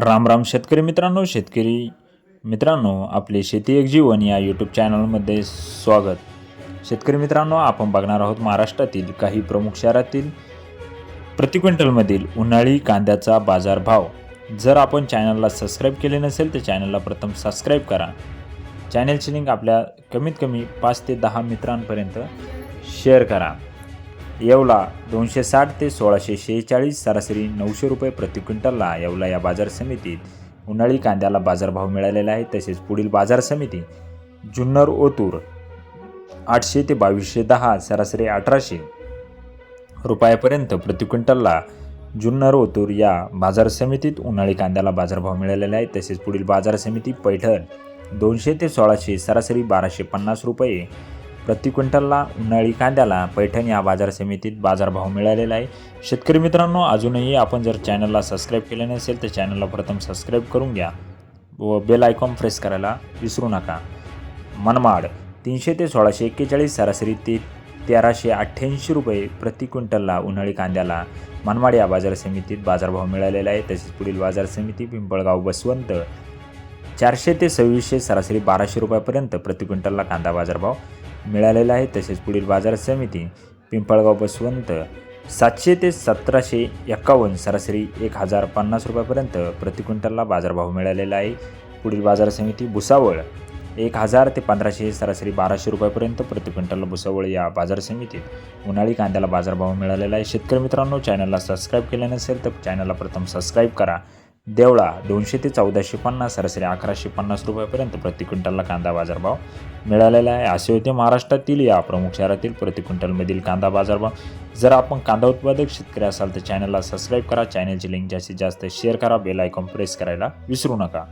राम राम शेतकरी मित्रांनो आपले शेती एक जीवन या यूट्यूब चॅनलमध्ये स्वागत. शेतकरी मित्रांनो, आपण बघणार आहोत महाराष्ट्रातील काही प्रमुख शहरातील प्रति क्विंटलमधील उन्हाळी कांद्याचा बाजारभाव. जर आपण चॅनलला सबस्क्राईब केले नसेल तर चॅनलला प्रथम सबस्क्राईब करा. चॅनलची लिंक आपल्या कमीत कमी 5 ते 10 मित्रांपर्यंत शेअर करा. येवला 260 ते 1646, सरासरी 900 रुपये प्रति क्विंटलला येवला या बाजार समितीत उन्हाळी कांद्याला बाजारभाव मिळालेला आहे. तसेच पुढील बाजार समिती जुन्नर ओतूर 800 ते 2210, सरासरी 1800 रुपयापर्यंत प्रति क्विंटलला जुन्नर ओतूर या बाजार समितीत उन्हाळी कांद्याला बाजारभाव मिळालेला आहे. तसेच पुढील बाजार समिती पैठण 200 ते 1600, सरासरी 1250 रुपये प्रति क्विंटलला उन्हाळी कांद्याला पैठण या बाजार समितीत बाजारभाव मिळालेला आहे. शेतकरी मित्रांनो, अजूनही आपण जर चॅनलला सबस्क्राईब केले नसेल तर चॅनलला प्रथम सबस्क्राईब करून घ्या व बेल आयकॉन प्रेस करायला विसरू नका. मनमाड 300 ते 1641, सरासरी 1388 रुपये प्रति क्विंटलला उन्हाळी कांद्याला मनमाड या बाजार समितीत बाजारभाव मिळालेला आहे. तसेच पुढील बाजार समिती पिंपळगाव बसवंत 400 ते 2600, सरासरी 1200 रुपयापर्यंत प्रति क्विंटलला कांदा बाजारभाव मिळालेला आहे. तसेच पुढील बाजार समिती पिंपळगाव बसवंत 700 ते 1751, सरासरी 1050 रुपयापर्यंत प्रति क्विंटलला बाजारभाव मिळालेला आहे. पुढील बाजार समिती भुसावळ 1000 ते 1500, सरासरी 1200 रुपयापर्यंत प्रति क्विंटलला भुसावळ या बाजार समितीत उन्हाळी कांद्याला बाजारभाव मिळालेला आहे. शेतकरी मित्रांनो, चॅनलला सबस्क्राईब केले नसेल तर चॅनलला प्रथम सबस्क्राईब करा. देवळा 200 ते 1450, सरासरी 1150 रुपयापर्यंत प्रति क्विंटलला कांदा बाजारभाव मिळालेला आहे. असे होते महाराष्ट्रातील या प्रमुख शहरातील प्रति क्विंटलमधील कांदा बाजारभाव. जर आपण कांदा उत्पादक शेतकरी असाल तर चॅनलला सबस्क्राईब करा. चॅनलची लिंक जास्तीत जास्त शेअर करा. बेल आयकॉन प्रेस करायला विसरू नका.